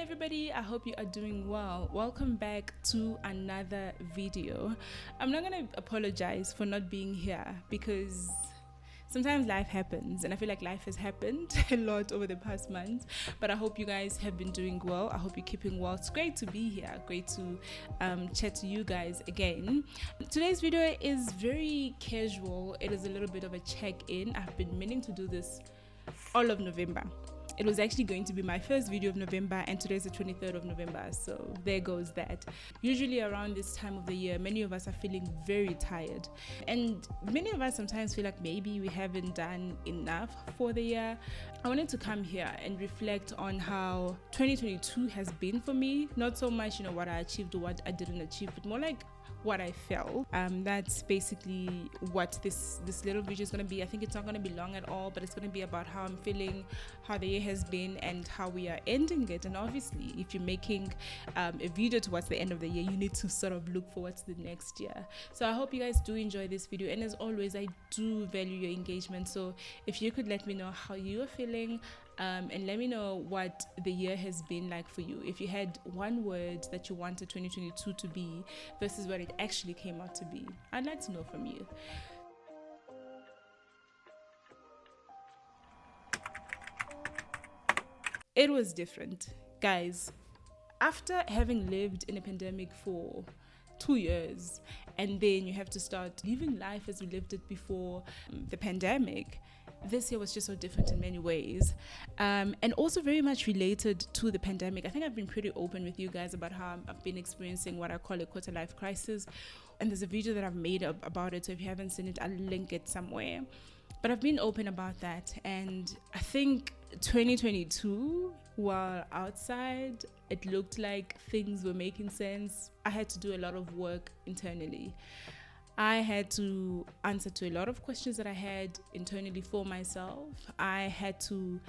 everybody, I hope you are doing well. Welcome back to another video. I'm not gonna apologize for not being here because sometimes life happens, and I feel like life has happened a lot over the past months, but I hope you guys have been doing well. I hope you're keeping well. It's great to be here, great to chat to you guys again. Today's video is very casual. It is a little bit of a check-in. I've been meaning to do this all of November. It was actually going to be my first video of November, and today's the 23rd of November, so there goes that. Usually around this time of the year, many of us are feeling very tired, and many of us sometimes feel like maybe we haven't done enough for the year. I wanted to come here and reflect on how 2022 has been for me. Not so much, what I achieved or what I didn't achieve, but more like what I felt. That's basically what this little video is going to be. I think it's not going to be long at all, but it's going to be about how I'm feeling, how the year has been, and how we are ending it. And obviously, if you're making a video towards the end of the year, you need to sort of look forward to the next year. So I hope you guys do enjoy this video, and as always, I do value your engagement. So if you could let me know how you are feeling, and let me know what the year has been like for you. If you had one word that you wanted 2022 to be versus what it actually came out to be, I'd like to know from you. It was different, guys. After having lived in a pandemic for 2 years, and then you have to start living life as we lived it before the pandemic, this year was just so different in many ways, and also very much related to the pandemic. I think I've been pretty open with you guys about how I've been experiencing what I call a quarter life crisis, and there's a video that I've made about it, so if you haven't seen it, I'll link it somewhere. But I've been open about that, and I think 2022, while outside it looked like things were making sense, I had to do a lot of work internally. I had to answer to a lot of questions that I had internally for myself. I had to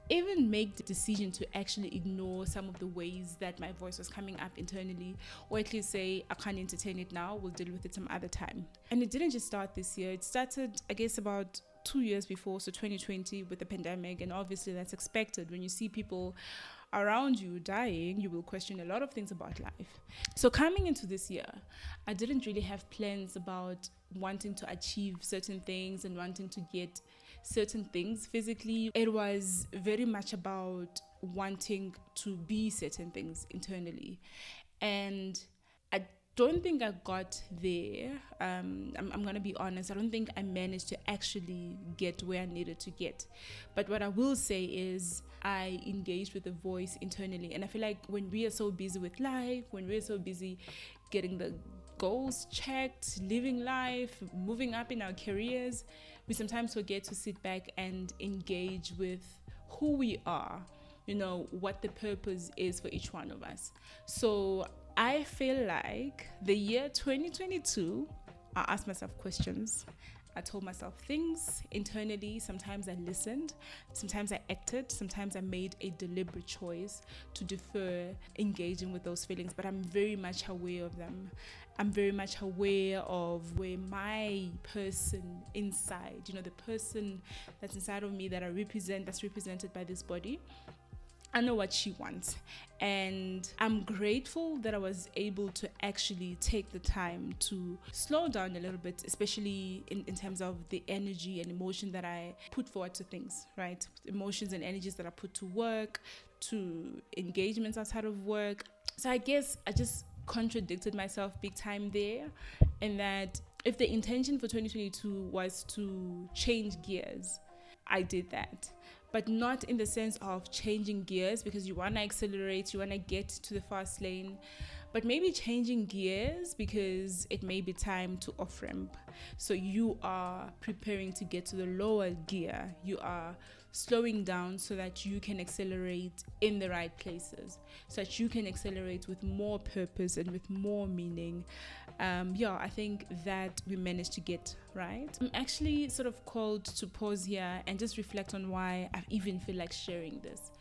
even make the decision to actually ignore some of the ways that my voice was coming up internally, or at least say, I can't entertain it now, we'll deal with it some other time. And it didn't just start this year. It started, I guess, about 2 years before, so 2020 with the pandemic, and obviously that's expected. When you see people around you dying, you will question a lot of things about life. So coming into this year, I didn't really have plans about wanting to achieve certain things and wanting to get certain things physically. It was very much about wanting to be certain things internally, and I don't think I got there. I'm going to be honest. I don't think I managed to actually get where I needed to get. But what I will say is I engaged with the voice internally. And I feel like when we are so busy with life, when we're so busy getting the goals checked, living life, moving up in our careers, we sometimes forget to sit back and engage with who we are, what the purpose is for each one of us. So I feel like the year 2022, I asked myself questions. I told myself things internally. Sometimes I listened, sometimes I acted, sometimes I made a deliberate choice to defer engaging with those feelings, but I'm very much aware of them. I'm very much aware of where my person inside, the person that's inside of me that I represent, that's represented by this body, I know what she wants, and I'm grateful that I was able to actually take the time to slow down a little bit, especially in terms of the energy and emotion that I put forward to things, right? Emotions and energies that I put to work, to engagements outside of work. So I guess I just contradicted myself big time there, and that if the intention for 2022 was to change gears, I did that. But not in the sense of changing gears because you want to accelerate, you want to get to the fast lane, but maybe changing gears because it may be time to off-ramp. So you are preparing to get to the lower gear. You are slowing down so that you can accelerate in the right places, so that you can accelerate with more purpose and with more meaning. I think that we managed to get right. I'm actually sort of called to pause here and just reflect on why I even feel like sharing this.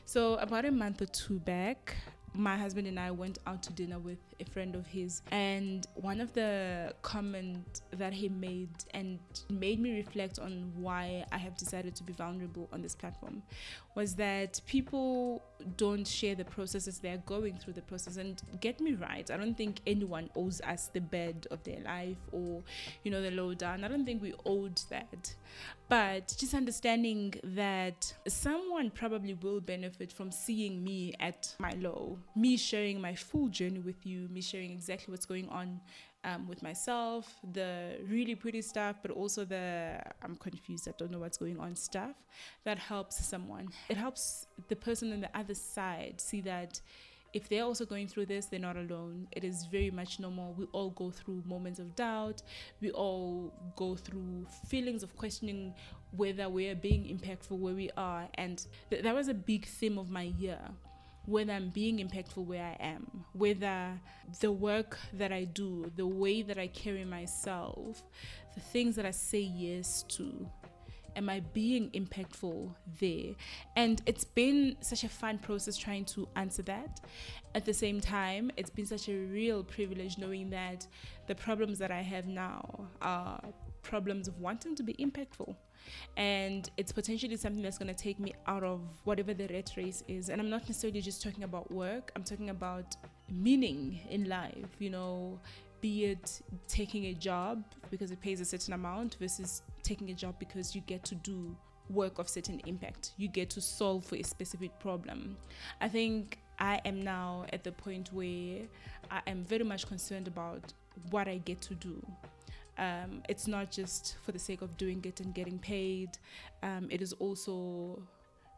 So about a month or two back, my husband and I went out to dinner with a friend of his, and one of the comments that he made and made me reflect on why I have decided to be vulnerable on this platform was that people don't share the process as they're going through the process. And get me right, I don't think anyone owes us the bed of their life or, the lowdown. I don't think we owed that. But just understanding that someone probably will benefit from seeing me at my low, me sharing my full journey with you, me sharing exactly what's going on with myself, the really pretty stuff, but also the I'm confused, I don't know what's going on stuff. That helps someone. It helps the person on the other side see that if they're also going through this, they're not alone. It is very much normal. We all go through moments of doubt. We all go through feelings of questioning whether we're being impactful where we are. And that was a big theme of my year. Whether I'm being impactful where I am, whether the work that I do, the way that I carry myself, the things that I say yes to, am I being impactful there? And it's been such a fun process trying to answer that. At the same time, it's been such a real privilege knowing that the problems that I have now are problems of wanting to be impactful. And it's potentially something that's going to take me out of whatever the rat race is. And I'm not necessarily just talking about work. I'm talking about meaning in life, be it taking a job because it pays a certain amount versus taking a job because you get to do work of certain impact. You get to solve for a specific problem. I think I am now at the point where I am very much concerned about what I get to do. It's not just for the sake of doing it and getting paid. It is also,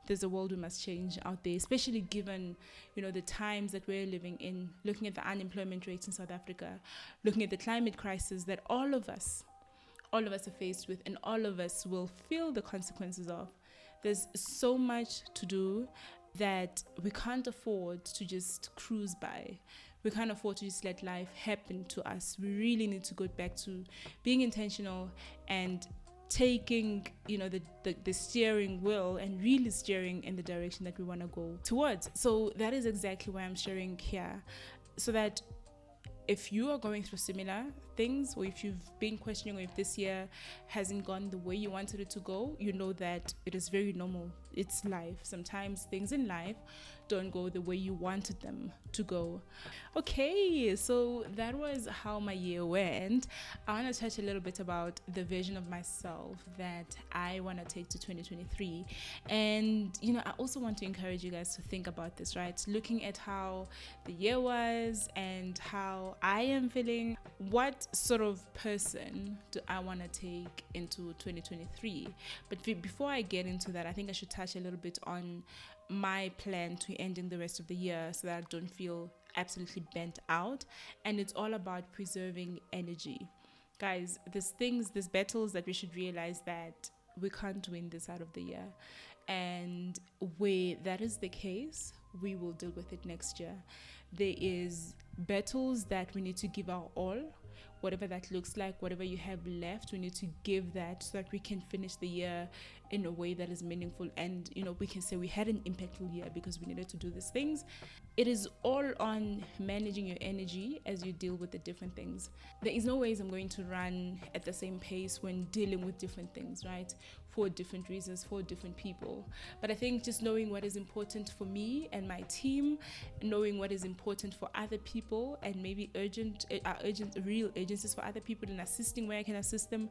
there's a world we must change out there, especially given, the times that we're living in, looking at the unemployment rates in South Africa, looking at the climate crisis that all of us are faced with, and all of us will feel the consequences of. There's so much to do that we can't afford to just cruise by. We can't afford to just let life happen to us. We really need to go back to being intentional and taking, the steering wheel and really steering in the direction that we want to go towards. So that is exactly why I'm sharing here, so that if you are going through similar things, or if you've been questioning, or if this year hasn't gone the way you wanted it to go, you know that it is very normal. It's life. Sometimes things in life don't go the way you wanted them to go. Okay, so that was how my year went. I want to touch a little bit about the version of myself that I want to take to 2023. And, I also want to encourage you guys to think about this, right? Looking at how the year was and how I am feeling, what sort of person do I want to take into 2023? But before I get into that, I think I should touch a little bit on my plan to ending the rest of the year so that I don't feel absolutely bent out. And it's all about preserving energy. Guys, there's battles that we should realize that we can't win this out of the year. And where that is the case, we will deal with it next year. There is battles that we need to give our all. Whatever that looks like, whatever you have left, we need to give that so that we can finish the year in a way that is meaningful. And, we can say we had an impactful year because we needed to do these things. It is all on managing your energy as you deal with the different things. There is no ways I'm going to run at the same pace when dealing with different things, right? For different reasons, for different people. But I think just knowing what is important for me and my team, knowing what is important for other people, and maybe real agencies for other people, and assisting where I can assist them,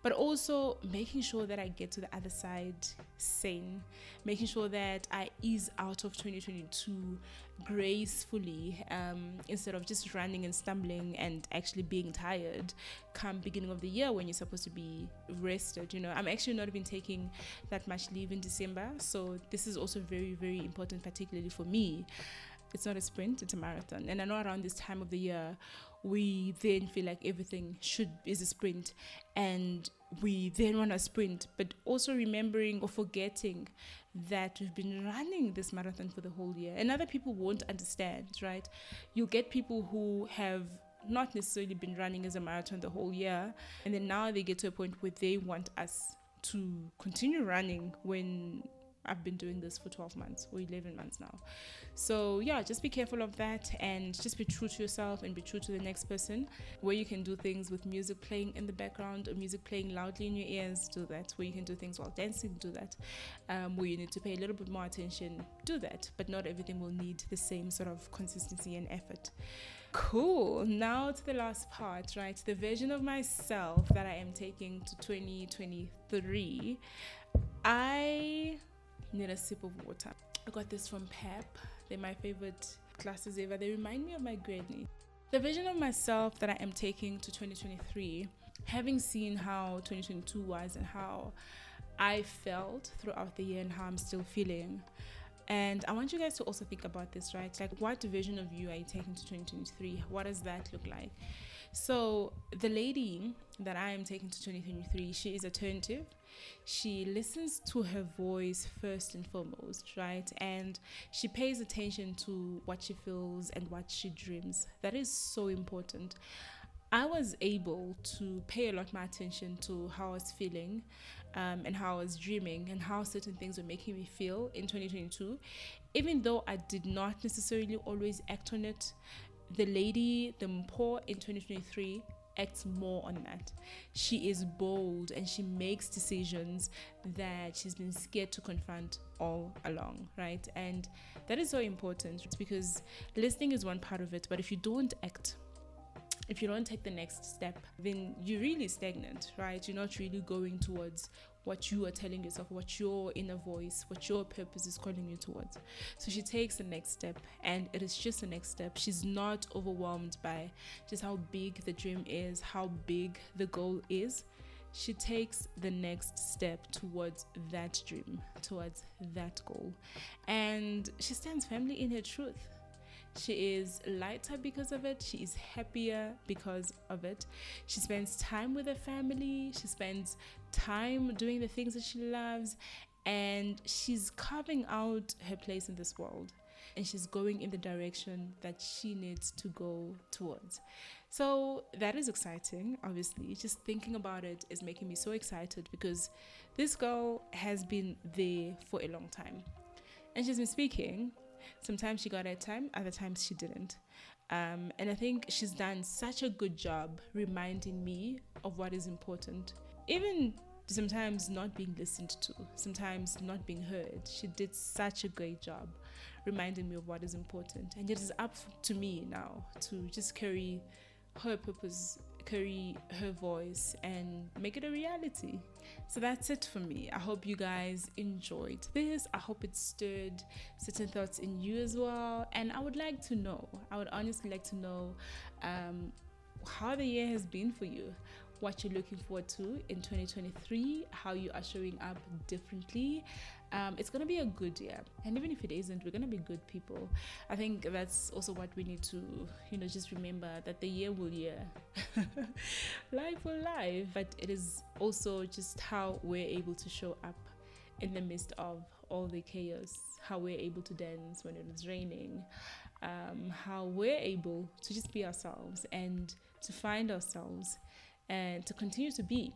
but also making sure that I get to the other side sane, making sure that I ease out of 2022 gracefully, instead of just running and stumbling and actually being tired come beginning of the year when you're supposed to be rested. I'm actually not even taking that much leave in December, so this is also very, very important, particularly for me. It's not a sprint, it's a marathon. And I know around this time of the year we then feel like everything is a sprint, and we then want to sprint, but also remembering or forgetting that we've been running this marathon for the whole year. And other people won't understand, right? You'll get people who have not necessarily been running as a marathon the whole year, and then now they get to a point where they want us to continue running when I've been doing this for 12 months or 11 months now. So yeah, just be careful of that, and just be true to yourself and be true to the next person. Where you can do things with music playing in the background or music playing loudly in your ears, do that. Where you can do things while dancing, do that. Where you need to pay a little bit more attention, do that. But not everything will need the same sort of consistency and effort. Cool. Now to the last part, right? The version of myself that I am taking to 2023. I need a sip of water. I got this from Pep. They're my favorite glasses ever. They remind me of my granny. The vision of myself that I am taking to 2023, having seen how 2022 was and how I felt throughout the year and how I'm still feeling. And I want you guys to also think about this, right? Like, what version of you are you taking to 2023? What does that look like? So the lady that I am taking to 2023, she is attentive. She listens to her voice first and foremost, right? And she pays attention to what she feels and what she dreams. That is so important. I was able to pay a lot more attention to how I was feeling and how I was dreaming and how certain things were making me feel in 2022. Even though I did not necessarily always act on it, the Mpho in 2023 acts more on that. She is bold and she makes decisions that she's been scared to confront all along, right? And that is so important because listening is one part of it, but if you don't act, if you don't take the next step, then you're really stagnant, right? You're not really going towards what you are telling yourself, what your inner voice, what your purpose is calling you towards. So she takes the next step, and it is just the next step. She's not overwhelmed by just how big the dream is, how big the goal is. She takes the next step towards that dream, towards that goal. And she stands firmly in her truth. She is lighter because of it. She is happier because of it. She spends time with her family. She spends time doing the things that she loves. And she's carving out her place in this world. And she's going in the direction that she needs to go towards. So that is exciting, obviously. Just thinking about it is making me so excited because this girl has been there for a long time. And she's been speaking. Sometimes she got her time, other times she didn't. And I think she's done such a good job reminding me of what is important. Even sometimes not being listened to, sometimes not being heard. She did such a great job reminding me of what is important. And it is up to me now to just carry her purpose, carry her voice, and make it a reality. So that's it for me. I hope you guys enjoyed this. I hope it stirred certain thoughts in you as well. And I would honestly like to know how the year has been for you, what you're looking forward to in 2023, how you are showing up differently. It's going to be a good year. And even if it isn't, we're going to be good people. I think that's also what we need to, just remember, that the year will year. Life will life. But it is also just how we're able to show up in the midst of all the chaos, how we're able to dance when it is raining, how we're able to just be ourselves and to find ourselves and to continue to be